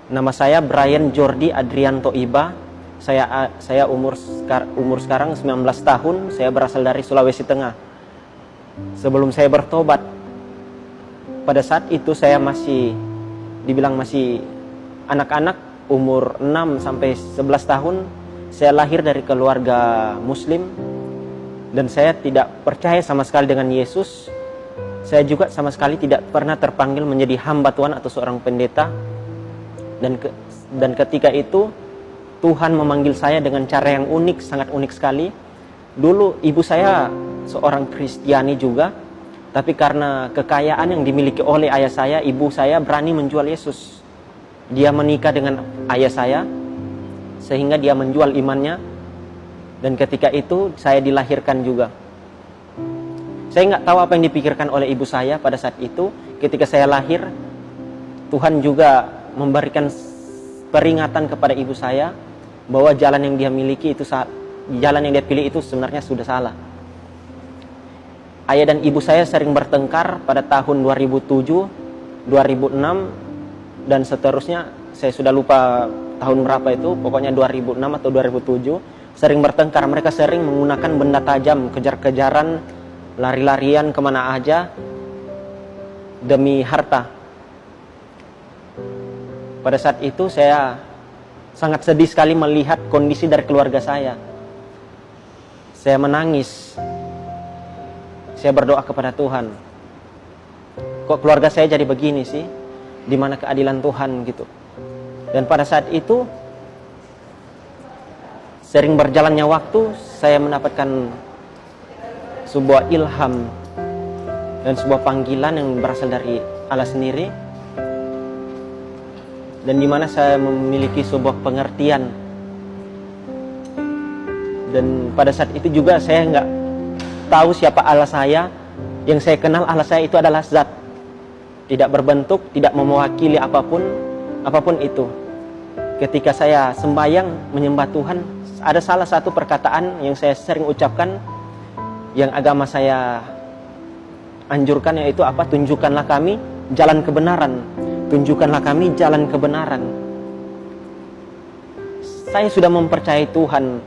Nama saya Brian Jordi Adrianto Iba. Saya umur sekarang 19 tahun. Saya berasal dari Sulawesi Tengah. Sebelum saya bertobat, pada saat itu saya masih dibilang masih anak-anak, umur 6 sampai 11 tahun. Saya lahir dari keluarga muslim dan saya tidak percaya sama sekali dengan Yesus. Saya juga sama sekali tidak pernah terpanggil menjadi hamba Tuhan atau seorang pendeta. Dan ketika itu Tuhan memanggil saya dengan cara yang unik, sangat unik sekali. Dulu ibu saya seorang Kristiani juga, tapi karena kekayaan yang dimiliki oleh ayah saya, ibu saya berani menjual Yesus. Dia menikah dengan ayah saya, sehingga dia menjual imannya. Dan ketika itu saya dilahirkan juga. Saya nggak tahu apa yang dipikirkan oleh ibu saya pada saat itu. Ketika saya lahir, Tuhan juga memberikan peringatan kepada ibu saya bahwa jalan yang dia miliki itu jalan yang dia pilih itu sebenarnya sudah salah. Ayah dan ibu saya sering bertengkar pada tahun 2007, 2006 dan seterusnya. Saya sudah lupa tahun berapa itu, pokoknya 2006 atau 2007. Sering bertengkar, mereka sering menggunakan benda tajam, kejar-kejaran, lari-larian kemana aja demi harta. Pada saat itu saya sangat sedih sekali melihat kondisi dari keluarga saya. Saya menangis. Saya berdoa kepada Tuhan. Kok keluarga saya jadi begini sih? Di mana keadilan Tuhan gitu. Dan pada saat itu sering berjalannya waktu, saya mendapatkan sebuah ilham dan sebuah panggilan yang berasal dari Allah sendiri. Dan di mana saya memiliki sebuah pengertian. Dan pada saat itu juga saya nggak tahu siapa Allah saya. Yang saya kenal Allah saya itu adalah zat. Tidak berbentuk, tidak mewakili apapun itu. Ketika saya sembahyang menyembah Tuhan, ada salah satu perkataan yang saya sering ucapkan, yang agama saya anjurkan, yaitu apa? Tunjukkanlah kami jalan kebenaran. Tunjukkanlah kami jalan kebenaran. Saya sudah mempercayai Tuhan.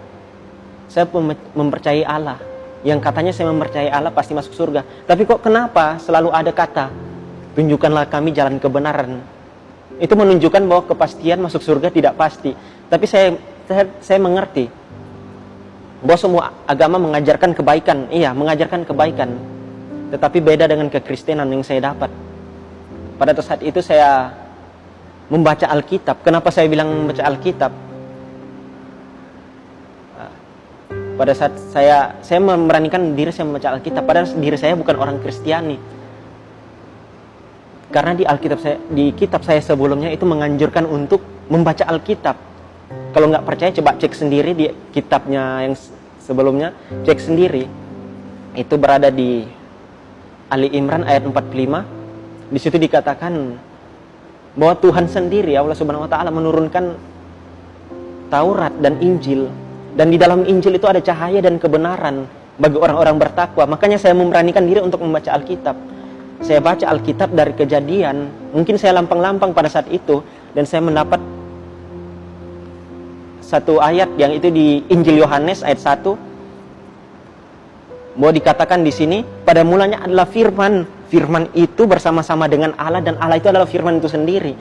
Saya mempercayai Allah. Yang katanya saya mempercayai Allah pasti masuk surga. Tapi kok kenapa selalu ada kata tunjukkanlah kami jalan kebenaran? Itu menunjukkan bahwa kepastian masuk surga tidak pasti. Tapi saya mengerti bahwa semua agama mengajarkan kebaikan. Iya, mengajarkan kebaikan. Tetapi beda dengan kekristenan yang saya dapat. Pada saat itu saya membaca Alkitab. Kenapa saya bilang membaca Alkitab? Pada saat saya memberanikan diri saya membaca Alkitab, padahal diri saya bukan orang Kristiani. Karena di kitab saya sebelumnya itu menganjurkan untuk membaca Alkitab. Kalau nggak percaya coba cek sendiri di kitabnya yang sebelumnya, cek sendiri. Itu berada di Ali Imran ayat 45. Di situ dikatakan bahwa Tuhan sendiri, Allah Subhanahu wa taala, menurunkan Taurat dan Injil, dan di dalam Injil itu ada cahaya dan kebenaran bagi orang-orang bertakwa. Makanya saya memberanikan diri untuk membaca Alkitab. Saya baca Alkitab dari Kejadian, mungkin saya lampang-lampang pada saat itu, dan saya mendapat satu ayat yang itu di Injil Yohanes ayat 1, bahwa dikatakan di sini, pada mulanya adalah firman. Firman itu bersama-sama dengan Allah, dan Allah itu adalah firman itu sendiri.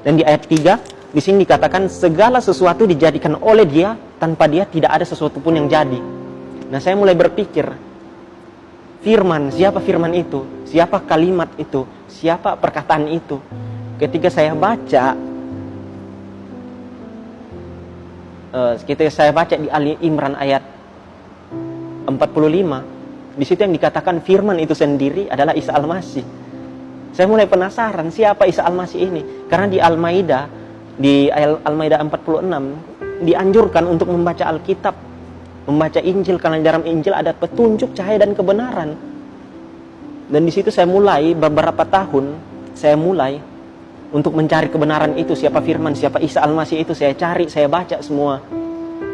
Dan di ayat 3, di sini dikatakan segala sesuatu dijadikan oleh Dia, tanpa Dia tidak ada sesuatu pun yang jadi. Nah, saya mulai berpikir, firman, siapa firman itu? Siapa kalimat itu? Siapa perkataan itu? Ketika saya baca di Ali Imran ayat 45, di situ yang dikatakan firman itu sendiri adalah Isa Al-Masih. Saya mulai penasaran siapa Isa Al-Masih ini. Karena di Al-Maidah, di Al-Maidah 46 dianjurkan untuk membaca Alkitab, membaca Injil, karena di dalam Injil ada petunjuk, cahaya dan kebenaran. Dan di situ saya mulai beberapa tahun untuk mencari kebenaran itu, siapa firman, siapa Isa Al-Masih itu. Saya cari, saya baca semua,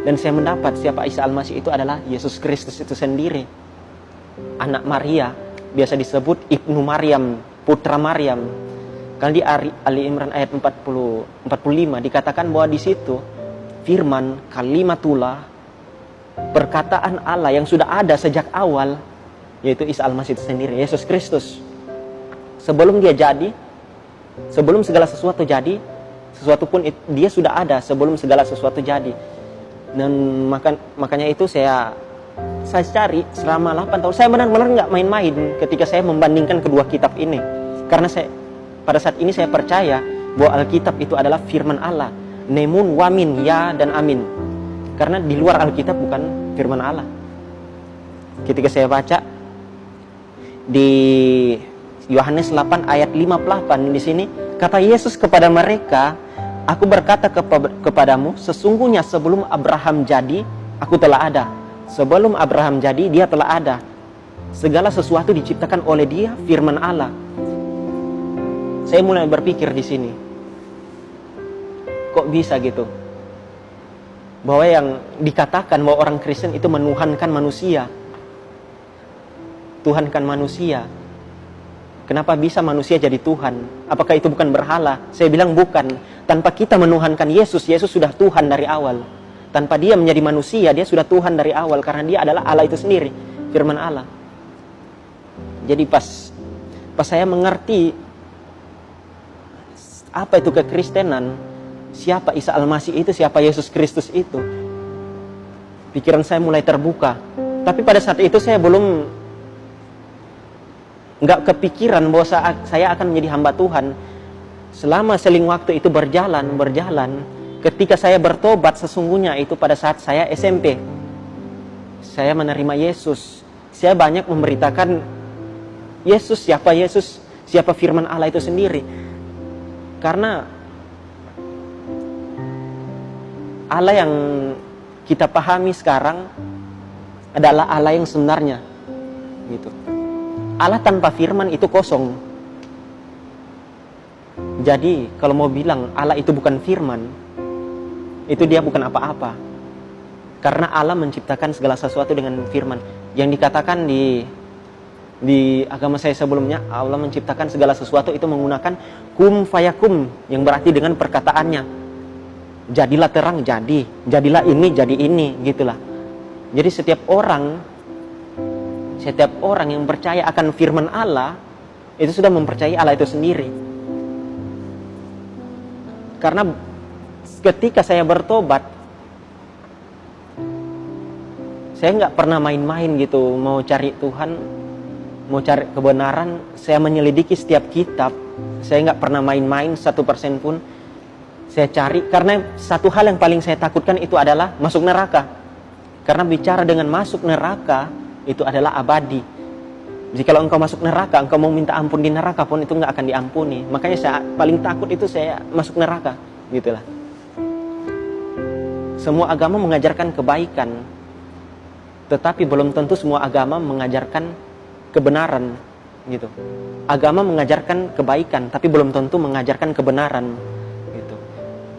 dan saya mendapat siapa Isa Al-Masih itu adalah Yesus Kristus itu sendiri, anak Maria, biasa disebut Ibnu Maryam, putra Maryam. Kalau di Ali Imran ayat 45 dikatakan bahwa di situ firman kalimatullah, perkataan Allah yang sudah ada sejak awal, yaitu Isa Al-Masih itu sendiri, Yesus Kristus. Sebelum dia jadi, sebelum segala sesuatu jadi, sesuatu pun dia sudah ada sebelum segala sesuatu jadi. Dan makanya itu saya cari selama 8 tahun. Saya benar-benar nggak main-main ketika saya membandingkan kedua kitab ini. Karena pada saat ini saya percaya bahwa Alkitab itu adalah firman Allah. Nemun, wamin, ya, dan amin. Karena di luar Alkitab bukan firman Allah. Ketika saya baca di Yohanes 8 ayat 58 di sini, kata Yesus kepada mereka, aku berkata kepadamu, sesungguhnya sebelum Abraham jadi, aku telah ada. Sebelum Abraham jadi, dia telah ada. Segala sesuatu diciptakan oleh dia, firman Allah. Saya mulai berpikir di sini, kok bisa gitu? Bahwa yang dikatakan bahwa orang Kristen itu menuhankan manusia. Tuhankan manusia. Kenapa bisa manusia jadi Tuhan? Apakah itu bukan berhala? Saya bilang bukan. Tanpa kita menuhankan Yesus, Yesus sudah Tuhan dari awal. Tanpa dia menjadi manusia, dia sudah Tuhan dari awal. Karena dia adalah Allah itu sendiri, firman Allah. Jadi pas saya mengerti apa itu kekristenan, siapa Isa Al-Masih itu, siapa Yesus Kristus itu, pikiran saya mulai terbuka. Tapi pada saat itu saya belum nggak kepikiran bahwa saya akan menjadi hamba Tuhan. Selama seling waktu itu berjalan, ketika saya bertobat sesungguhnya itu pada saat saya SMP. Saya menerima Yesus. Saya banyak memberitakan Yesus, siapa firman Allah itu sendiri. Karena Allah yang kita pahami sekarang adalah Allah yang sebenarnya, gitu. Allah tanpa firman itu kosong. Jadi kalau mau bilang Allah itu bukan firman, itu dia bukan apa-apa. Karena Allah menciptakan segala sesuatu dengan firman. Yang dikatakan di agama saya sebelumnya, Allah menciptakan segala sesuatu itu menggunakan kum fayakum, yang berarti dengan perkataannya. Jadilah terang, jadilah ini, jadi ini, gitulah. Jadi setiap orang yang percaya akan firman Allah itu sudah mempercayai Allah itu sendiri. Karena ketika saya bertobat, saya nggak pernah main-main gitu mau cari Tuhan, mau cari kebenaran. Saya menyelidiki setiap kitab. Saya nggak pernah main-main 1% pun. Saya cari, karena satu hal yang paling saya takutkan itu adalah masuk neraka. Karena bicara dengan masuk neraka itu adalah abadi. Jika kalau engkau masuk neraka, engkau mau minta ampun di neraka pun itu nggak akan diampuni. Makanya saya paling takut itu saya masuk neraka, gitulah. Semua agama mengajarkan kebaikan, tetapi belum tentu semua agama mengajarkan kebenaran, gitu. Agama mengajarkan kebaikan, tapi belum tentu mengajarkan kebenaran, gitu.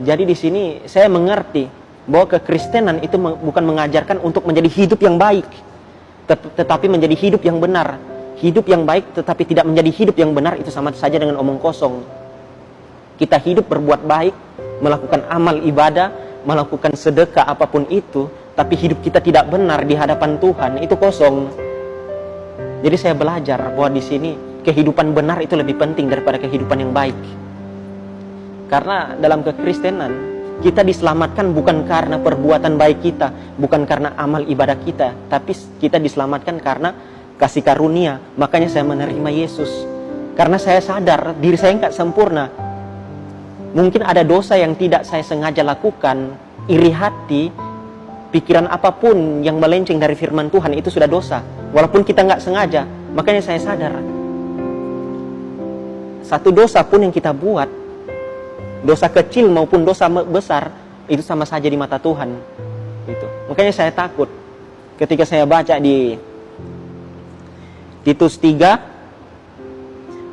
Jadi di sini saya mengerti bahwa kekristenan itu bukan mengajarkan untuk menjadi hidup yang baik, tetapi menjadi hidup yang benar. Hidup yang baik tetapi tidak menjadi hidup yang benar itu sama saja dengan omong kosong. Kita hidup berbuat baik, melakukan amal ibadah, melakukan sedekah apapun itu, tapi hidup kita tidak benar di hadapan Tuhan, itu kosong. Jadi saya belajar bahwa di sini kehidupan benar itu lebih penting daripada kehidupan yang baik. Karena dalam kekristenan kita diselamatkan bukan karena perbuatan baik kita, bukan karena amal ibadah kita, tapi kita diselamatkan karena kasih karunia. Makanya saya menerima Yesus. Karena saya sadar diri saya nggak sempurna. Mungkin ada dosa yang tidak saya sengaja lakukan, iri hati, pikiran apapun yang melenceng dari firman Tuhan itu sudah dosa. Walaupun kita nggak sengaja. Makanya saya sadar, satu dosa pun yang kita buat, dosa kecil maupun dosa besar, itu sama saja di mata Tuhan. Gitu. Makanya saya takut ketika saya baca di Titus 3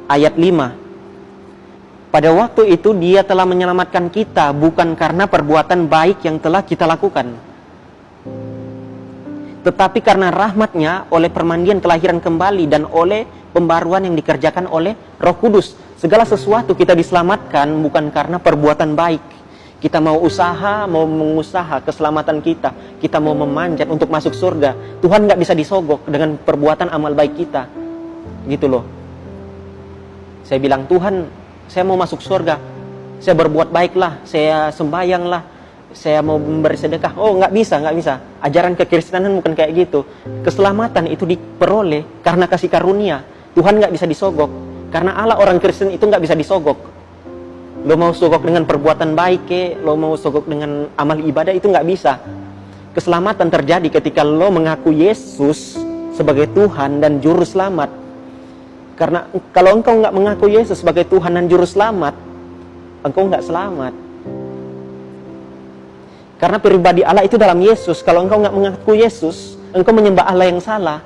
ayat 5. Pada waktu itu dia telah menyelamatkan kita bukan karena perbuatan baik yang telah kita lakukan, tetapi karena rahmat-Nya oleh permandian kelahiran kembali dan oleh pembaruan yang dikerjakan oleh Roh Kudus Segala sesuatu kita diselamatkan bukan karena perbuatan baik. Kita mau usaha, mau mengusaha keselamatan kita. Kita mau memanjat untuk masuk surga. Tuhan nggak bisa disogok dengan perbuatan amal baik kita. Gitu loh. Saya bilang, Tuhan, saya mau masuk surga. Saya berbuat baiklah, saya sembayanglah, saya mau memberi sedekah. Oh, nggak bisa. Ajaran kekristenan bukan kayak gitu. Keselamatan itu diperoleh karena kasih karunia. Tuhan nggak bisa disogok. Karena Allah orang Kristen itu nggak bisa disogok. Lo mau sogok dengan perbuatan baik, lo mau sogok dengan amal ibadah, itu nggak bisa. Keselamatan terjadi ketika lo mengaku Yesus sebagai Tuhan dan Juru Selamat. Karena kalau engkau nggak mengaku Yesus sebagai Tuhan dan Juru Selamat, engkau nggak selamat. Karena pribadi Allah itu dalam Yesus. Kalau engkau nggak mengaku Yesus, engkau menyembah Allah yang salah.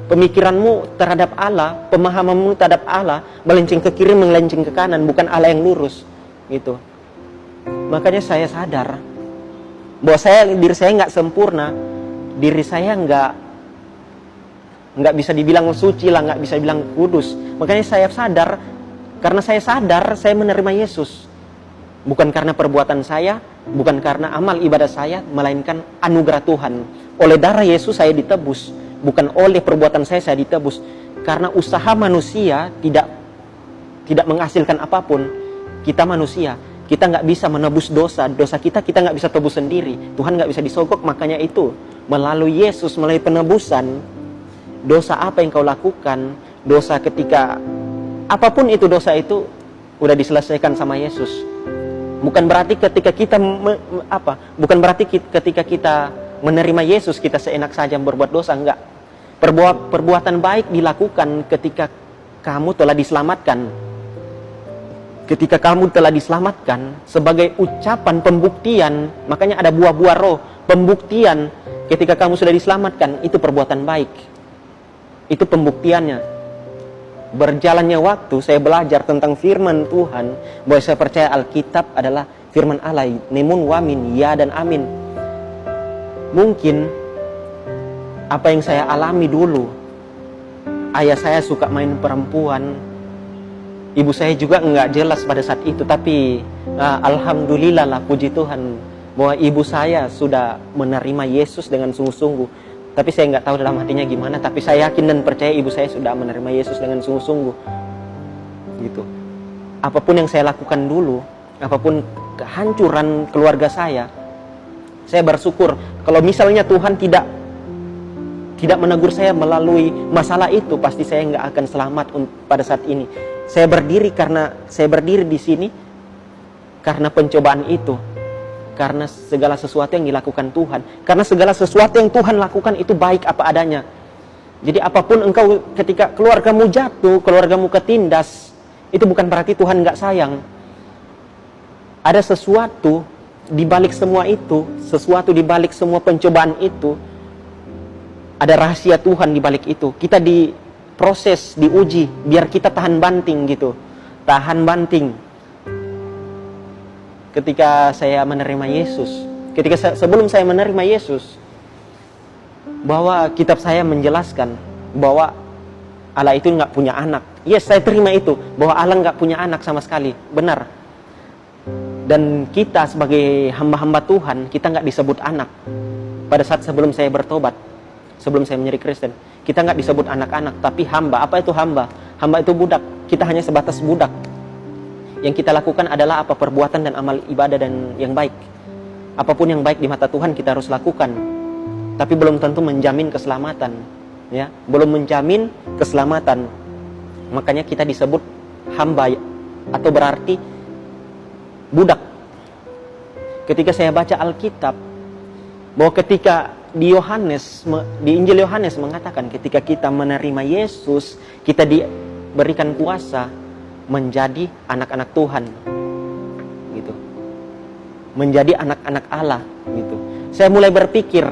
Pemikiranmu terhadap Allah, pemahamanmu terhadap Allah melenceng ke kiri, melenceng ke kanan, bukan Allah yang lurus, gitu. Makanya saya sadar bahwa diri saya nggak sempurna, diri saya nggak bisa dibilang suci lah, nggak bisa dibilang kudus. Makanya saya sadar, karena saya sadar saya menerima Yesus, bukan karena perbuatan saya, bukan karena amal ibadah saya, melainkan anugerah Tuhan. Oleh darah Yesus saya ditebus. Bukan oleh perbuatan saya ditebus. Karena usaha manusia tidak menghasilkan apapun. Kita manusia, kita nggak bisa menebus dosa kita nggak bisa tebus sendiri. Tuhan nggak bisa disogok. Makanya itu, melalui Yesus, melalui penebusan, dosa apa yang kau lakukan, dosa ketika apapun itu, dosa itu udah diselesaikan sama Yesus. Bukan berarti ketika kita bukan berarti ketika kita menerima Yesus kita seenak saja berbuat dosa, enggak. Perbuatan baik dilakukan ketika kamu telah diselamatkan. Ketika kamu telah diselamatkan sebagai ucapan pembuktian, makanya ada buah-buah roh, pembuktian ketika kamu sudah diselamatkan, itu perbuatan baik. Itu pembuktiannya. Berjalannya waktu, saya belajar tentang firman Tuhan, bahwa saya percaya Alkitab adalah firman Allah, nemun wamin, ya dan amin. Mungkin apa yang saya alami dulu, ayah saya suka main perempuan, ibu saya juga nggak jelas pada saat itu, tapi alhamdulillah lah, puji Tuhan, bahwa ibu saya sudah menerima Yesus dengan sungguh-sungguh. Tapi saya nggak tahu dalam hatinya gimana, tapi saya yakin dan percaya ibu saya sudah menerima Yesus dengan sungguh-sungguh. Gitu. Apapun yang saya lakukan dulu, apapun kehancuran keluarga saya bersyukur. Kalau misalnya Tuhan tidak menegur saya melalui masalah itu, pasti saya nggak akan selamat pada saat ini. Saya berdiri di sini karena pencobaan itu, karena segala sesuatu yang dilakukan Tuhan, karena segala sesuatu yang Tuhan lakukan itu baik apa adanya. Jadi apapun engkau, ketika keluargamu jatuh, keluargamu ketindas, itu bukan berarti Tuhan nggak sayang. Ada sesuatu di balik semua itu, sesuatu di balik semua pencobaan itu. Ada rahasia Tuhan di balik itu. Kita diproses, diuji, biar kita tahan banting gitu. Tahan banting. Ketika saya menerima Yesus, sebelum saya menerima Yesus, bahwa kitab saya menjelaskan bahwa Allah itu nggak punya anak. Yes, saya terima itu, bahwa Allah nggak punya anak sama sekali. Benar. Dan kita sebagai hamba-hamba Tuhan, kita nggak disebut anak. Pada saat sebelum saya bertobat, sebelum saya menjadi Kristen, kita nggak disebut anak-anak, tapi hamba. Apa itu hamba? Hamba itu budak. Kita hanya sebatas budak. Yang kita lakukan adalah apa? Perbuatan dan amal ibadah dan yang baik. Apapun yang baik di mata Tuhan kita harus lakukan. Tapi belum tentu menjamin keselamatan. Ya, belum menjamin keselamatan. Makanya kita disebut hamba, atau berarti budak. Ketika saya baca Alkitab, bahwa ketika di Injil Yohanes mengatakan ketika kita menerima Yesus, kita diberikan kuasa menjadi anak-anak Tuhan, gitu. Menjadi anak-anak Allah, gitu. Saya mulai berpikir,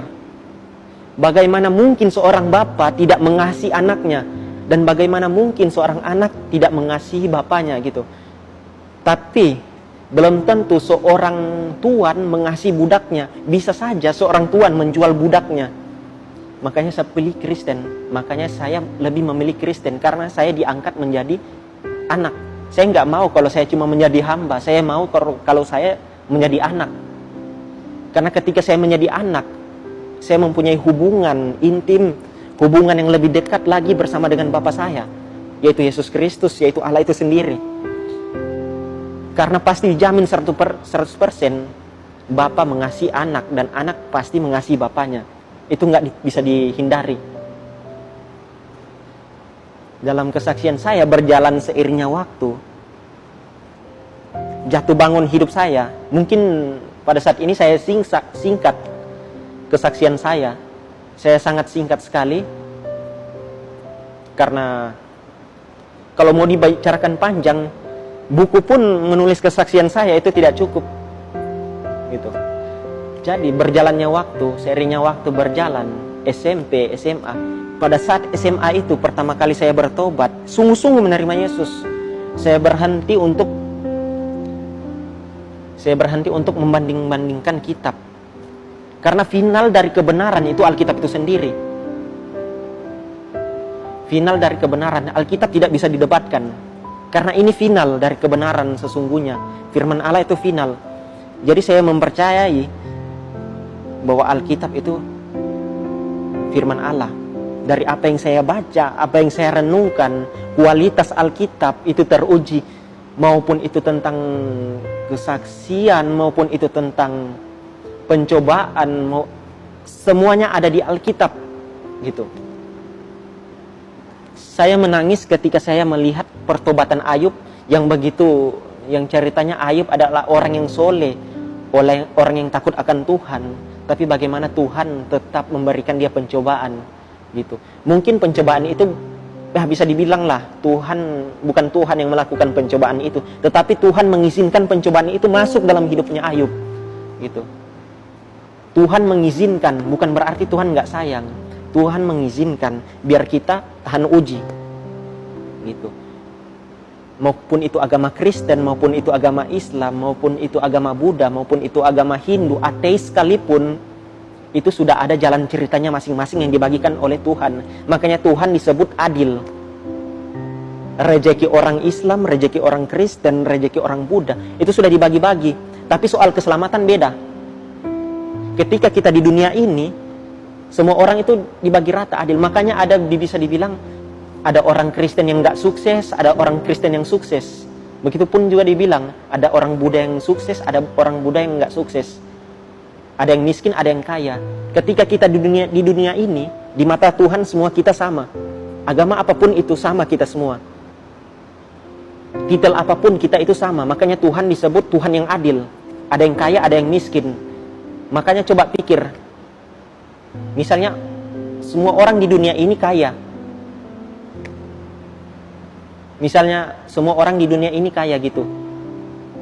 bagaimana mungkin seorang bapa tidak mengasihi anaknya, dan bagaimana mungkin seorang anak tidak mengasihi bapaknya, gitu. Tapi belum tentu seorang tuan mengasihi budaknya. Bisa saja seorang tuan menjual budaknya. Makanya saya pilih Kristen. Makanya saya lebih memilih Kristen, karena saya diangkat menjadi anak. Saya nggak mau kalau saya cuma menjadi hamba. Saya mau kalau saya menjadi anak. Karena ketika saya menjadi anak, saya mempunyai hubungan intim, hubungan yang lebih dekat lagi bersama dengan Bapa saya, yaitu Yesus Kristus, yaitu Allah itu sendiri. Karena pasti dijamin 100% Bapa mengasihi anak dan anak pasti mengasihi Bapanya. Itu nggak bisa dihindari. Dalam kesaksian saya berjalan seiringnya waktu, jatuh bangun hidup saya, mungkin pada saat ini saya singkat kesaksian saya sangat singkat sekali, karena kalau mau dibicarakan panjang, buku pun menulis kesaksian saya itu tidak cukup gitu. Jadi berjalannya waktu, seiringnya waktu berjalan, SMP, SMA. Pada saat SMA itu pertama kali saya bertobat, sungguh-sungguh menerima Yesus. Saya berhenti untuk membanding-bandingkan kitab. Karena final dari kebenaran itu Alkitab itu sendiri. Final dari kebenaran, Alkitab tidak bisa didebatkan. Karena ini final dari kebenaran sesungguhnya. Firman Allah itu final. Jadi saya mempercayai bahwa Alkitab itu firman Allah. Dari apa yang saya baca, apa yang saya renungkan, kualitas Alkitab itu teruji. Maupun itu tentang kesaksian, maupun itu tentang pencobaan, semuanya ada di Alkitab gitu. Saya menangis ketika saya melihat pertobatan Ayub yang begitu, yang ceritanya Ayub adalah orang yang soleh, orang yang takut akan Tuhan, tapi bagaimana Tuhan tetap memberikan dia pencobaan gitu. Mungkin pencobaan itu bisa dibilang lah bukan Tuhan yang melakukan pencobaan itu, tetapi Tuhan mengizinkan pencobaan itu masuk dalam hidupnya Ayub gitu. Tuhan mengizinkan, bukan berarti Tuhan nggak sayang. Tuhan mengizinkan biar kita tahan uji gitu. Maupun itu agama Kristen, maupun itu agama Islam, maupun itu agama Buddha, maupun itu agama Hindu, ateis sekalipun, itu sudah ada jalan ceritanya masing-masing yang dibagikan oleh Tuhan. Makanya Tuhan disebut adil. Rezeki orang Islam, rezeki orang Kristen, rezeki orang Buddha, itu sudah dibagi-bagi. Tapi soal keselamatan beda. Ketika kita di dunia ini, semua orang itu dibagi rata, adil. Makanya bisa dibilang ada orang Kristen yang nggak sukses, ada orang Kristen yang sukses. Begitupun juga dibilang ada orang Buddha yang sukses, ada orang Buddha yang nggak sukses. Ada yang miskin, ada yang kaya. Ketika kita di dunia ini, di mata Tuhan semua kita sama. Agama apapun itu sama kita semua. Titel apapun kita itu sama. Makanya Tuhan disebut Tuhan yang adil. Ada yang kaya, ada yang miskin. Makanya coba pikir. Misalnya, semua orang di dunia ini kaya. Misalnya, semua orang di dunia ini kaya gitu.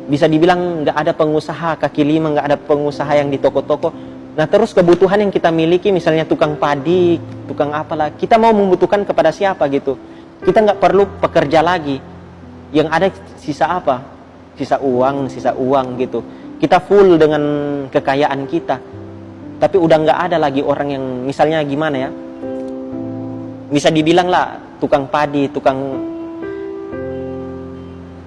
Bisa dibilang nggak ada pengusaha kaki lima, nggak ada pengusaha yang di toko-toko. Nah terus kebutuhan yang kita miliki, misalnya tukang padi, tukang apalah, kita mau membutuhkan kepada siapa gitu. Kita nggak perlu pekerja lagi. Yang ada sisa apa? Sisa uang gitu. Kita full dengan kekayaan kita. Tapi udah nggak ada lagi orang yang, misalnya gimana ya, bisa dibilang lah tukang padi, tukang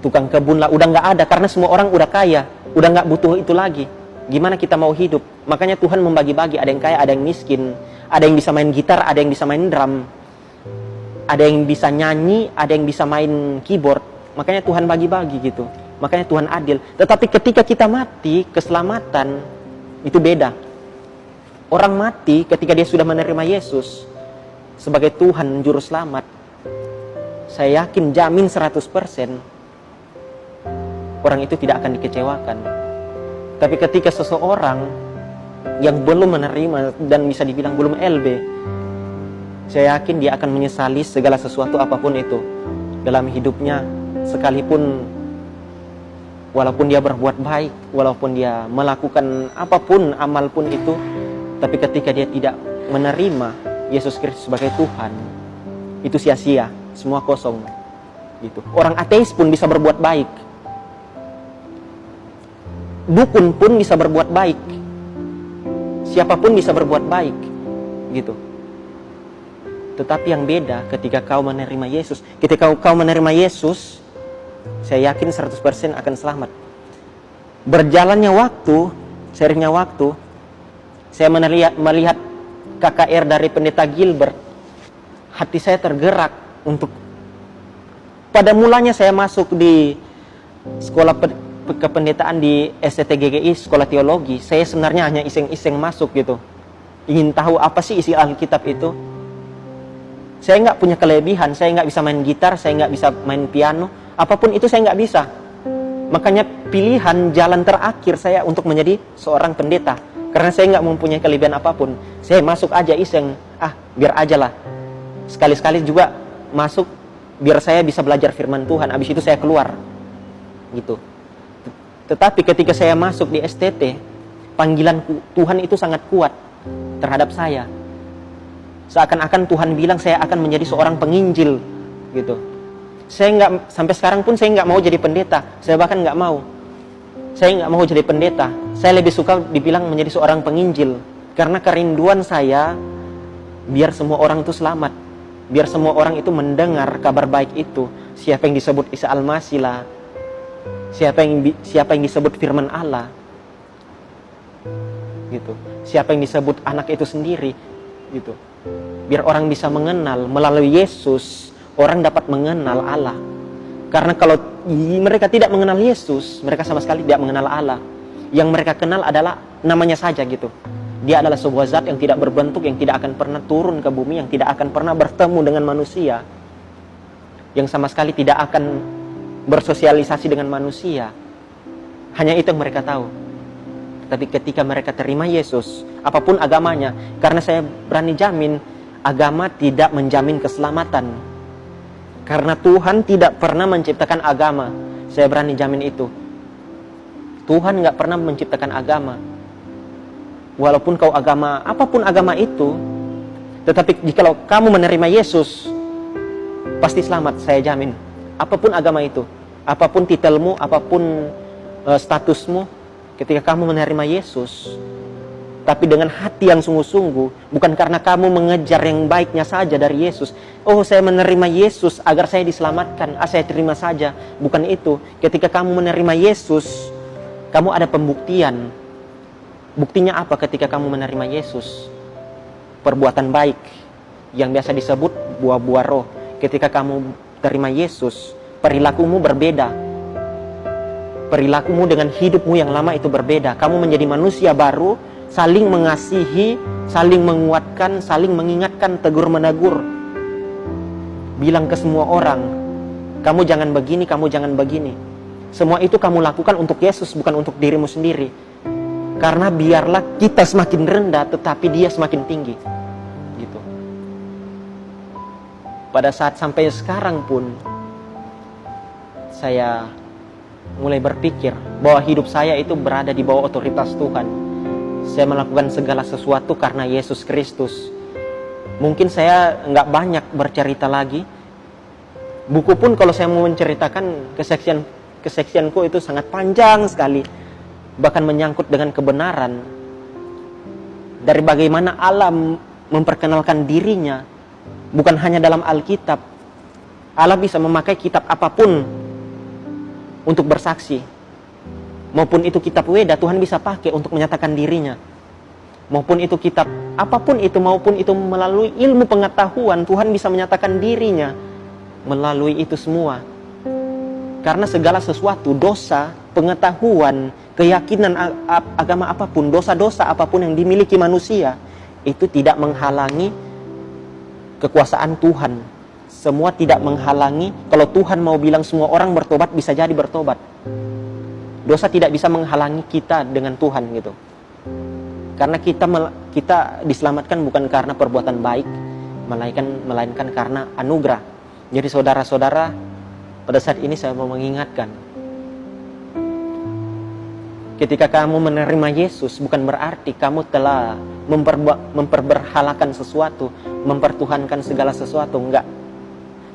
kebun lah, udah nggak ada karena semua orang udah kaya, udah nggak butuh itu lagi. Gimana kita mau hidup? Makanya Tuhan membagi-bagi, ada yang kaya, ada yang miskin, ada yang bisa main gitar, ada yang bisa main drum, ada yang bisa nyanyi, ada yang bisa main keyboard. Makanya Tuhan bagi-bagi gitu. Makanya Tuhan adil. Tetapi ketika kita mati, keselamatan itu beda. Orang mati ketika dia sudah menerima Yesus sebagai Tuhan Juru Selamat, saya yakin jamin 100% orang itu tidak akan dikecewakan. Tapi ketika seseorang yang belum menerima dan bisa dibilang belum LB, saya yakin dia akan menyesali segala sesuatu apapun itu dalam hidupnya. Sekalipun walaupun dia berbuat baik, walaupun dia melakukan apapun, amal pun itu, tapi ketika dia tidak menerima Yesus Kristus sebagai Tuhan, itu sia-sia, semua kosong gitu. Orang ateis pun bisa berbuat baik. Dukun pun bisa berbuat baik. Siapapun bisa berbuat baik gitu. Tetapi yang beda ketika kau menerima Yesus. Ketika kau menerima Yesus, Saya yakin 100% akan selamat. Berjalannya waktu, seringnya waktu, saya melihat KKR dari Pendeta Gilbert, hati saya tergerak untuk, pada mulanya saya masuk di sekolah kependetaan di STTGGI, sekolah teologi, saya sebenarnya hanya iseng-iseng masuk gitu. Ingin tahu apa sih isi Alkitab itu. Saya nggak punya kelebihan, saya nggak bisa main gitar, saya nggak bisa main piano, apapun itu saya nggak bisa. Makanya pilihan jalan terakhir saya untuk menjadi seorang pendeta. Karena saya nggak mempunyai kelebihan apapun. Saya masuk aja iseng, biar aja lah. Sekali-sekali juga masuk, biar saya bisa belajar firman Tuhan, habis itu saya keluar. Gitu. Tetapi ketika saya masuk di STT, panggilan Tuhan itu sangat kuat terhadap saya. Seakan-akan Tuhan bilang saya akan menjadi seorang penginjil, gitu. Saya nggak, sampai sekarang pun saya nggak mau jadi pendeta. Saya bahkan nggak mau. Saya nggak mau jadi pendeta. Saya lebih suka dibilang menjadi seorang penginjil. Karena kerinduan saya, biar semua orang itu selamat. Biar semua orang itu mendengar kabar baik itu. Siapa yang disebut Isa Al-Masih lah. Siapa yang disebut firman Allah. Gitu. Siapa yang disebut anak itu sendiri. Gitu. Biar orang bisa mengenal melalui Yesus, orang dapat mengenal Allah. Karena kalau mereka tidak mengenal Yesus, mereka sama sekali tidak mengenal Allah. Yang mereka kenal adalah namanya saja gitu. Dia adalah sebuah zat yang tidak berbentuk, yang tidak akan pernah turun ke bumi, yang tidak akan pernah bertemu dengan manusia, yang sama sekali tidak akan bersosialisasi dengan manusia. Hanya itu yang mereka tahu. Tapi ketika mereka terima Yesus, apapun agamanya, karena saya berani jamin, agama tidak menjamin keselamatan. Karena Tuhan tidak pernah menciptakan agama. Saya berani jamin itu. Tuhan nggak pernah menciptakan agama. Walaupun kau agama, apapun agama itu, tetapi jikalau kamu menerima Yesus, pasti selamat, saya jamin. Apapun agama itu, apapun titelmu, apapun statusmu, ketika kamu menerima Yesus, tapi dengan hati yang sungguh-sungguh, bukan karena kamu mengejar yang baiknya saja dari Yesus. Oh, saya menerima Yesus agar saya diselamatkan, saya terima saja. Bukan itu. Ketika kamu menerima Yesus, kamu ada pembuktian. Buktinya apa ketika kamu menerima Yesus? Perbuatan baik, yang biasa disebut buah-buah roh. Ketika kamu terima Yesus, perilakumu berbeda. Perilakumu dengan hidupmu yang lama itu berbeda. Kamu menjadi manusia baru, saling mengasihi, saling menguatkan, saling mengingatkan, tegur menegur. Bilang ke semua orang, kamu jangan begini, kamu jangan begini. Semua itu kamu lakukan untuk Yesus, bukan untuk dirimu sendiri. Karena biarlah kita semakin rendah, tetapi dia semakin tinggi. Gitu. Pada saat sampai sekarang pun, saya mulai berpikir bahwa hidup saya itu berada di bawah otoritas Tuhan. Saya melakukan segala sesuatu karena Yesus Kristus. Mungkin saya nggak banyak bercerita lagi. Buku pun kalau saya mau menceritakan keseksianku itu sangat panjang sekali. Bahkan menyangkut dengan kebenaran. Dari bagaimana Allah memperkenalkan dirinya. Bukan hanya dalam Alkitab. Allah bisa memakai kitab apapun untuk bersaksi. Maupun itu kitab Weda, Tuhan bisa pakai untuk menyatakan dirinya. Maupun itu kitab apapun itu, maupun itu melalui ilmu pengetahuan, Tuhan bisa menyatakan dirinya melalui itu semua. Karena segala sesuatu, dosa, pengetahuan, keyakinan agama apapun, dosa-dosa apapun yang dimiliki manusia, itu tidak menghalangi kekuasaan Tuhan. Semua tidak menghalangi. Kalau Tuhan mau bilang semua orang bertobat, bisa jadi bertobat. Dosa tidak bisa menghalangi kita dengan Tuhan gitu. Karena kita diselamatkan bukan karena perbuatan baik, melainkan karena anugerah. Jadi saudara-saudara, pada saat ini saya mau mengingatkan, ketika kamu menerima Yesus, bukan berarti kamu telah memperberhalakan sesuatu, mempertuhankan segala sesuatu. Enggak.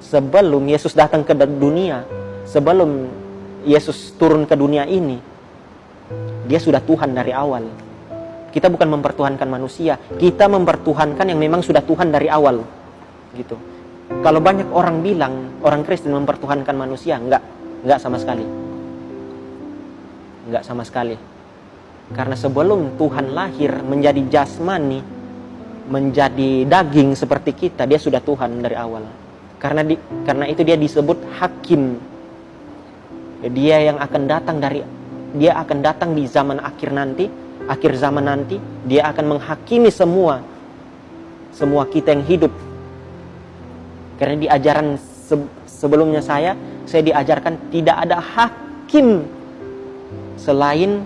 Sebelum Yesus datang ke dunia, sebelum Yesus turun ke dunia ini, dia sudah Tuhan dari awal. Kita bukan mempertuhankan manusia, kita mempertuhankan yang memang sudah Tuhan dari awal. Gitu. Kalau banyak orang bilang orang Kristen mempertuhankan manusia, enggak. Enggak sama sekali. Enggak sama sekali. Karena sebelum Tuhan lahir menjadi jasmani, menjadi daging seperti kita, dia sudah Tuhan dari awal. Karena itu dia disebut hakim. Dia yang akan datang di zaman akhir zaman nanti, dia akan menghakimi semua kita yang hidup. Karena di ajaran sebelumnya saya diajarkan tidak ada hakim selain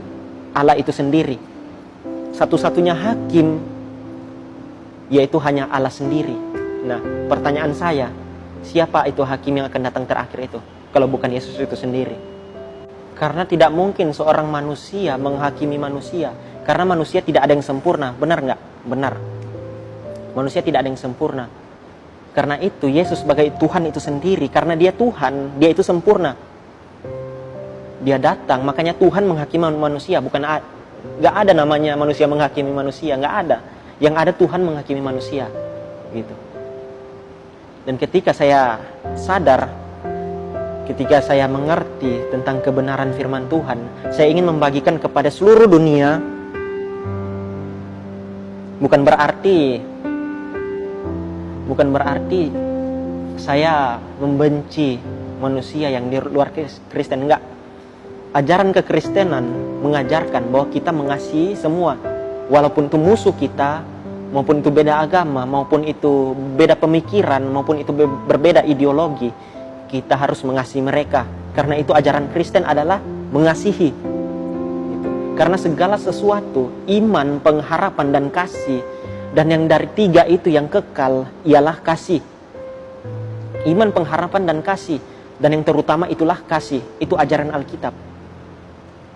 Allah itu sendiri. Satu-satunya hakim yaitu hanya Allah sendiri. Nah, pertanyaan saya, siapa itu hakim yang akan datang terakhir itu? Kalau bukan Yesus itu sendiri. Karena tidak mungkin seorang manusia menghakimi manusia. Karena manusia tidak ada yang sempurna. Benar nggak? Benar. Manusia tidak ada yang sempurna. Karena itu Yesus sebagai Tuhan itu sendiri. Karena dia Tuhan, dia itu sempurna. Dia datang, makanya Tuhan menghakimi manusia. Nggak ada namanya manusia menghakimi manusia. Nggak ada. Yang ada Tuhan menghakimi manusia. Gitu. Dan ketika saya sadar, ketika saya mengerti tentang kebenaran firman Tuhan, saya ingin membagikan kepada seluruh dunia. Bukan berarti saya membenci manusia yang di luar Kristen. Enggak. Ajaran kekristenan mengajarkan bahwa kita mengasihi semua, walaupun itu musuh kita, maupun itu beda agama, maupun itu beda pemikiran, maupun itu berbeda ideologi. Kita harus mengasihi mereka. Karena itu ajaran Kristen adalah mengasihi. Gitu. Karena segala sesuatu, iman, pengharapan, dan kasih. Dan yang dari tiga itu yang kekal ialah kasih. Iman, pengharapan, dan kasih. Dan yang terutama itulah kasih. Itu ajaran Alkitab.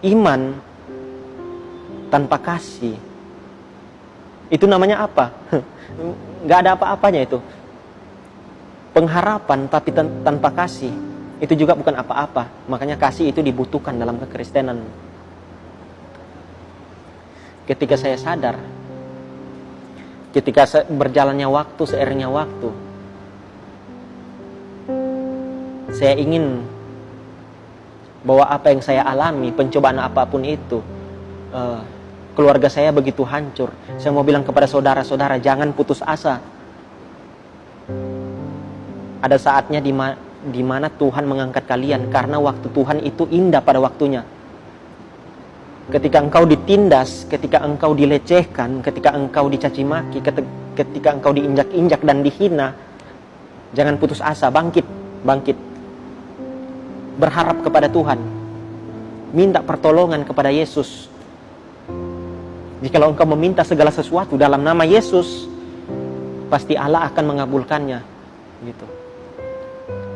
Iman tanpa kasih, itu namanya apa? Gak ada apa-apanya itu. Pengharapan tapi tanpa kasih, itu juga bukan apa-apa. Makanya kasih itu dibutuhkan dalam kekristenan. Ketika saya sadar, ketika berjalannya waktu, seiringnya waktu, saya ingin bahwa apa yang saya alami, pencobaan apapun itu, keluarga saya begitu hancur. Saya mau bilang kepada saudara-saudara, jangan putus asa. Ada saatnya di mana Tuhan mengangkat kalian, karena waktu Tuhan itu indah pada waktunya. Ketika engkau ditindas, ketika engkau dilecehkan, ketika engkau dicaci maki, ketika engkau diinjak-injak dan dihina, jangan putus asa, bangkit. Berharap kepada Tuhan. Minta pertolongan kepada Yesus. Jikalau engkau meminta segala sesuatu dalam nama Yesus, pasti Allah akan mengabulkannya. Gitu.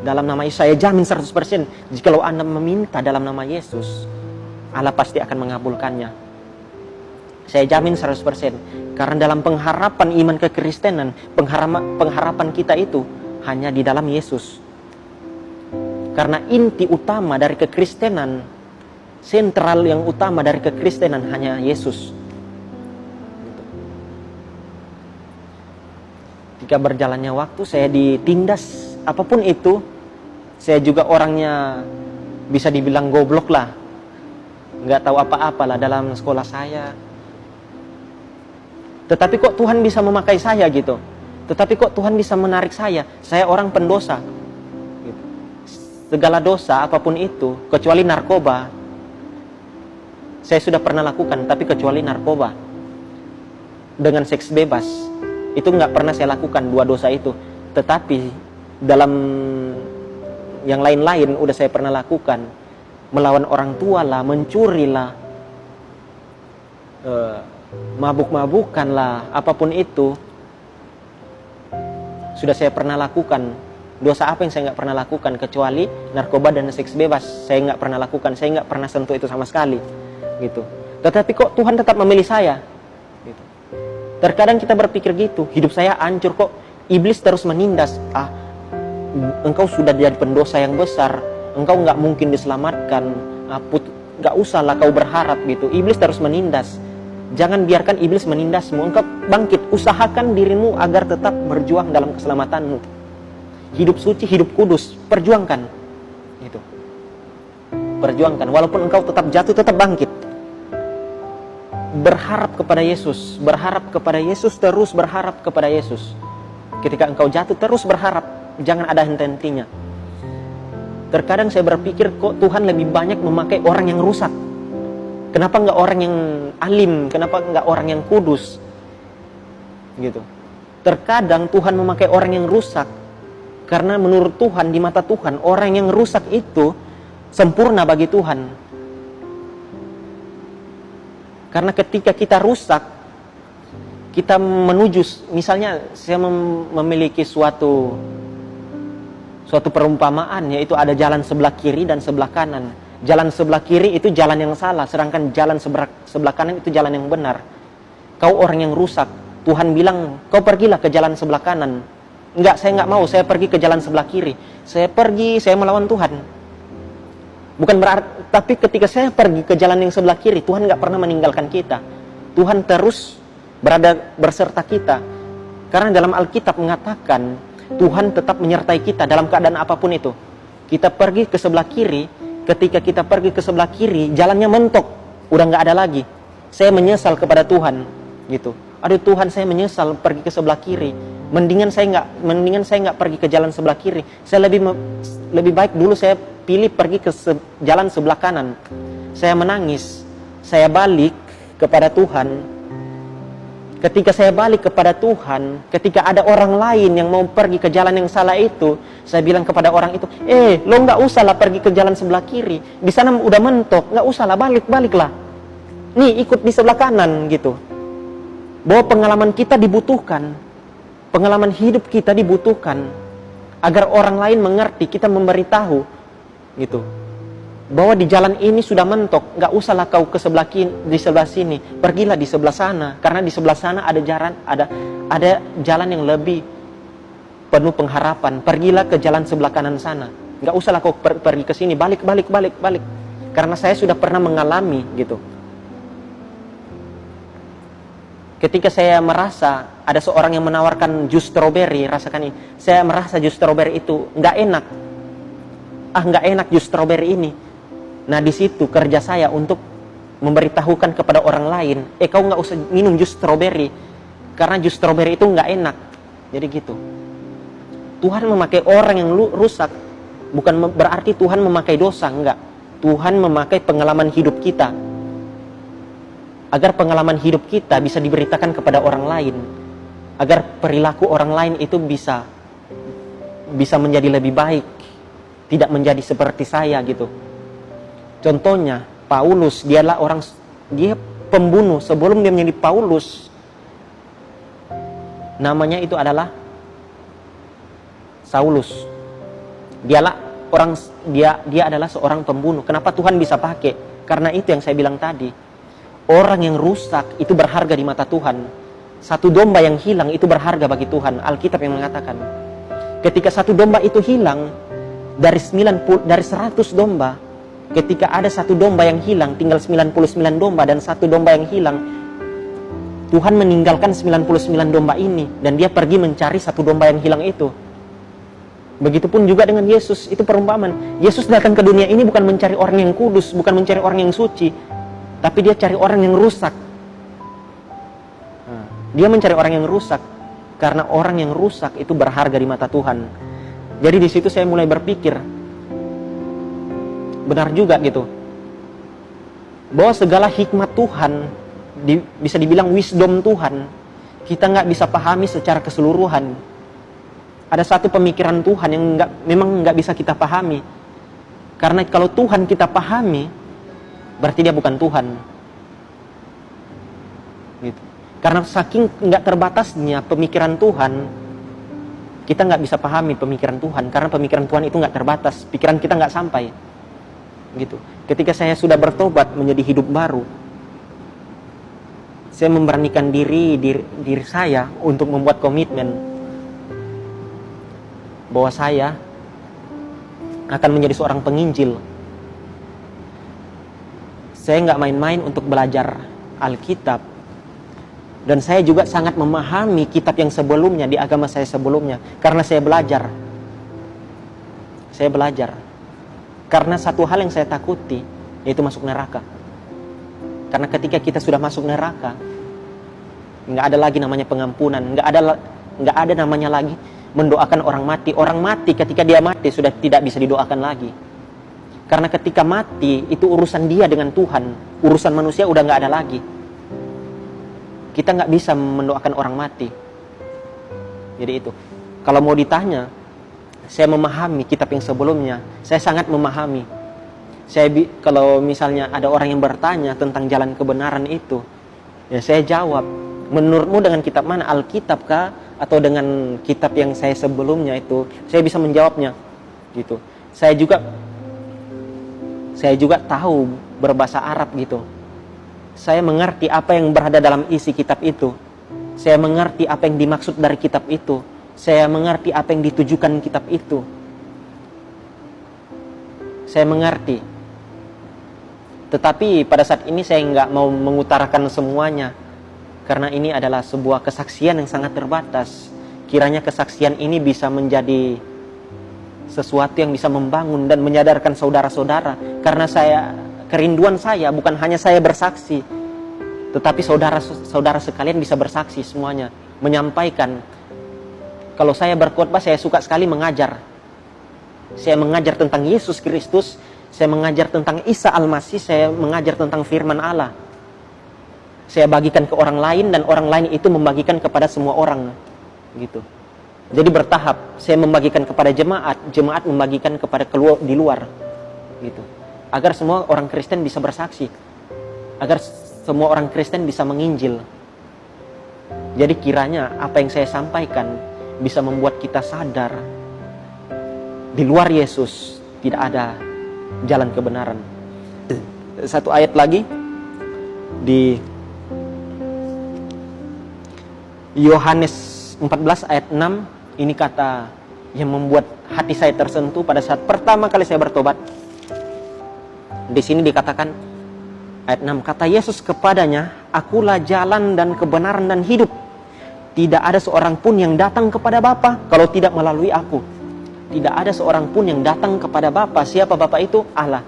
Dalam nama Yesus, saya jamin 100%. Jikalau Anda meminta dalam nama Yesus, Allah pasti akan mengabulkannya. Saya jamin 100%. Karena dalam pengharapan iman kekristenan, pengharapan kita itu hanya di dalam Yesus. Karena inti utama dari kekristenan, sentral yang utama dari kekristenan hanya Yesus. Ketika berjalannya waktu, saya ditindas apapun itu. Saya juga orangnya bisa dibilang goblok lah, nggak tahu apa-apa lah dalam sekolah saya. Tetapi kok Tuhan bisa memakai saya gitu. Tetapi kok Tuhan bisa menarik saya. Saya orang pendosa. Segala dosa apapun itu, kecuali narkoba, saya sudah pernah lakukan. Tapi kecuali narkoba dengan seks bebas, itu nggak pernah saya lakukan, dua dosa itu. Tetapi dalam yang lain-lain udah saya pernah lakukan. Melawan orang tua lah, mencuri lah, mabuk-mabukan lah, apapun itu sudah saya pernah lakukan. Dosa apa yang saya nggak pernah lakukan kecuali narkoba dan seks bebas? Saya nggak pernah lakukan, saya nggak pernah sentuh itu sama sekali, gitu. Tetapi kok Tuhan tetap memilih saya? Gitu. Terkadang kita berpikir gitu, hidup saya hancur kok, iblis terus menindas. Engkau sudah jadi pendosa yang besar, engkau nggak mungkin diselamatkan. Nggak usahlah kau berharap gitu. Iblis terus menindas. Jangan biarkan iblis menindasmu. Engkau bangkit, usahakan dirimu agar tetap berjuang dalam keselamatanmu. Hidup suci, hidup kudus, perjuangkan. Gitu. perjuangkan. Walaupun engkau tetap jatuh, tetap bangkit. Berharap kepada Yesus, berharap kepada Yesus, terus berharap kepada Yesus. Ketika engkau jatuh, terus berharap, jangan ada henti-hentinya. Terkadang saya berpikir, kok Tuhan lebih banyak memakai orang yang rusak. Kenapa enggak orang yang alim? Kenapa enggak orang yang kudus? Gitu. Terkadang Tuhan memakai orang yang rusak karena menurut Tuhan, di mata Tuhan, orang yang rusak itu sempurna bagi Tuhan. Karena ketika kita rusak, kita menuju, misalnya saya memiliki suatu perumpamaan, yaitu ada jalan sebelah kiri dan sebelah kanan. Jalan sebelah kiri itu jalan yang salah, sedangkan jalan sebelah kanan itu jalan yang benar. Kau orang yang rusak, Tuhan bilang, kau pergilah ke jalan sebelah kanan. Enggak, saya enggak mau, saya pergi ke jalan sebelah kiri. Saya pergi, saya melawan Tuhan. Bukan berarti, tapi ketika saya pergi ke jalan yang sebelah kiri, Tuhan enggak pernah meninggalkan kita. Tuhan terus berada berserta kita. Karena dalam Alkitab mengatakan, Tuhan tetap menyertai kita dalam keadaan apapun itu. Kita pergi ke sebelah kiri, ketika kita pergi ke sebelah kiri, jalannya mentok, udah nggak ada lagi. Saya menyesal kepada Tuhan, gitu. Aduh Tuhan, saya menyesal pergi ke sebelah kiri. Mendingan saya nggak pergi ke jalan sebelah kiri. Saya lebih baik dulu saya pilih pergi ke jalan sebelah kanan. Saya menangis, saya balik kepada Tuhan. Ketika saya balik kepada Tuhan, ketika ada orang lain yang mau pergi ke jalan yang salah itu, saya bilang kepada orang itu, lo nggak usah lah pergi ke jalan sebelah kiri, di sana udah mentok, nggak usah lah, baliklah. Nih ikut di sebelah kanan gitu. Bahwa pengalaman kita dibutuhkan, pengalaman hidup kita dibutuhkan, agar orang lain mengerti, kita memberitahu gitu. Bahwa di jalan ini sudah mentok, nggak usahlah kau ke di sebelah sini, pergilah di sebelah sana, karena di sebelah sana ada jalan yang lebih penuh pengharapan. Pergilah ke jalan sebelah kanan sana, nggak usahlah kau pergi ke sini, balik. Karena saya sudah pernah mengalami gitu. Ketika saya merasa ada seorang yang menawarkan jus stroberi, rasakan ini, saya merasa jus stroberi itu nggak enak. Nggak enak jus stroberi ini. Nah di situ kerja saya untuk memberitahukan kepada orang lain, kau nggak usah minum jus stroberi, karena jus stroberi itu nggak enak. Jadi gitu. Tuhan memakai orang yang rusak, bukan berarti Tuhan memakai dosa, enggak. Tuhan memakai pengalaman hidup kita, agar pengalaman hidup kita bisa diberitakan kepada orang lain, agar perilaku orang lain itu bisa menjadi lebih baik, tidak menjadi seperti saya gitu. Contohnya, Paulus, dia pembunuh. Sebelum dia menjadi Paulus, namanya itu adalah Saulus. Dia adalah seorang pembunuh. Kenapa Tuhan bisa pakai? Karena itu yang saya bilang tadi. Orang yang rusak itu berharga di mata Tuhan. Satu domba yang hilang itu berharga bagi Tuhan. Alkitab yang mengatakan, ketika satu domba itu hilang dari 100 domba, ketika ada satu domba yang hilang, tinggal 99 domba dan satu domba yang hilang, Tuhan meninggalkan 99 domba ini dan dia pergi mencari satu domba yang hilang itu. Begitupun juga dengan Yesus, itu perumpamaan. Yesus datang ke dunia ini bukan mencari orang yang kudus, bukan mencari orang yang suci, tapi dia cari orang yang rusak. Dia mencari orang yang rusak karena orang yang rusak itu berharga di mata Tuhan. Jadi di situ saya mulai berpikir, benar juga gitu, bahwa segala hikmat Tuhan, bisa dibilang wisdom Tuhan, kita nggak bisa pahami secara keseluruhan. Ada satu pemikiran Tuhan yang memang nggak bisa kita pahami, karena kalau Tuhan kita pahami, berarti dia bukan Tuhan gitu. Karena saking nggak terbatasnya pemikiran Tuhan, kita nggak bisa pahami pemikiran Tuhan, karena pemikiran Tuhan itu nggak terbatas, pikiran kita nggak sampai gitu. Ketika saya sudah bertobat menjadi hidup baru, saya memberanikan diri saya untuk membuat komitmen bahwa saya akan menjadi seorang penginjil. Saya nggak main-main untuk belajar Alkitab, dan saya juga sangat memahami kitab yang sebelumnya di agama saya sebelumnya, karena saya belajar. Karena satu hal yang saya takuti, yaitu masuk neraka. Karena ketika kita sudah masuk neraka, nggak ada lagi namanya pengampunan, nggak ada namanya lagi mendoakan orang mati. Orang mati ketika dia mati sudah tidak bisa didoakan lagi. Karena ketika mati itu urusan dia dengan Tuhan, urusan manusia udah nggak ada lagi. Kita nggak bisa mendoakan orang mati. Jadi itu. Kalau mau ditanya, saya memahami kitab yang sebelumnya. Saya sangat memahami. Kalau misalnya ada orang yang bertanya tentang jalan kebenaran itu, ya saya jawab, menurutmu dengan kitab mana? Alkitab kah? Atau dengan kitab yang saya sebelumnya itu? Saya bisa menjawabnya. Gitu. Saya juga tahu berbahasa Arab gitu. Saya mengerti apa yang berada dalam isi kitab itu. Saya mengerti apa yang dimaksud dari kitab itu. Saya mengerti apa yang ditujukan kitab itu. Saya mengerti. Tetapi pada saat ini saya nggak mau mengutarakan semuanya. Karena ini adalah sebuah kesaksian yang sangat terbatas. Kiranya kesaksian ini bisa menjadi sesuatu yang bisa membangun dan menyadarkan saudara-saudara. Karena kerinduan saya bukan hanya saya bersaksi, tetapi saudara-saudara sekalian bisa bersaksi semuanya. Menyampaikan. Kalau saya berkhotbah, saya suka sekali mengajar. Saya mengajar tentang Yesus Kristus. Saya mengajar tentang Isa Al-Masih. Saya mengajar tentang firman Allah. Saya bagikan ke orang lain dan orang lain itu membagikan kepada semua orang. Gitu. Jadi bertahap. Saya membagikan kepada jemaat. Jemaat membagikan kepada di luar. Gitu. Agar semua orang Kristen bisa bersaksi. Agar semua orang Kristen bisa menginjil. Jadi kiranya apa yang saya sampaikan bisa membuat kita sadar. Di luar Yesus tidak ada jalan kebenaran. Satu ayat lagi di Yohanes 14 ayat 6, ini kata yang membuat hati saya tersentuh pada saat pertama kali saya bertobat. Di sini dikatakan ayat 6, kata Yesus kepadanya, "Akulah jalan dan kebenaran dan hidup. Tidak ada seorang pun yang datang kepada Bapa kalau tidak melalui aku." Tidak ada seorang pun yang datang kepada Bapa. Siapa Bapa itu? Allah.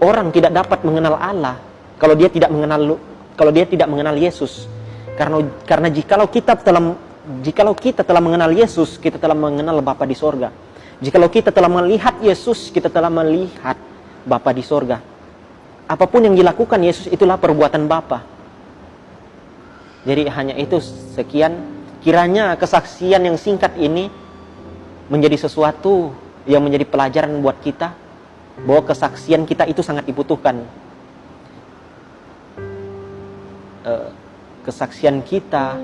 Orang tidak dapat mengenal Allah kalau dia tidak mengenal Yesus. Karena jikalau kita telah mengenal Yesus, kita telah mengenal Bapa di sorga. Jikalau kita telah melihat Yesus, kita telah melihat Bapa di sorga. Apapun yang dilakukan Yesus itulah perbuatan Bapa. Jadi hanya itu sekian. Kiranya kesaksian yang singkat ini menjadi sesuatu yang menjadi pelajaran buat kita bahwa kesaksian kita itu sangat dibutuhkan. Kesaksian kita,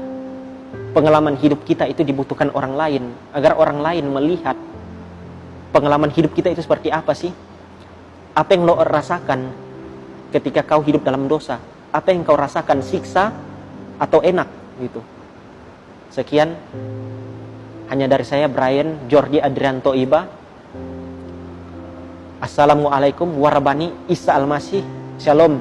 pengalaman hidup kita itu dibutuhkan orang lain agar orang lain melihat pengalaman hidup kita itu seperti apa sih? Apa yang lo rasakan ketika kau hidup dalam dosa? Apa yang kau rasakan, siksa atau enak gitu. Sekian. Hanya dari saya, Brian Jordi Adrianto Iba. Assalamualaikum warahmatullahi Isa Al-Masih. Shalom.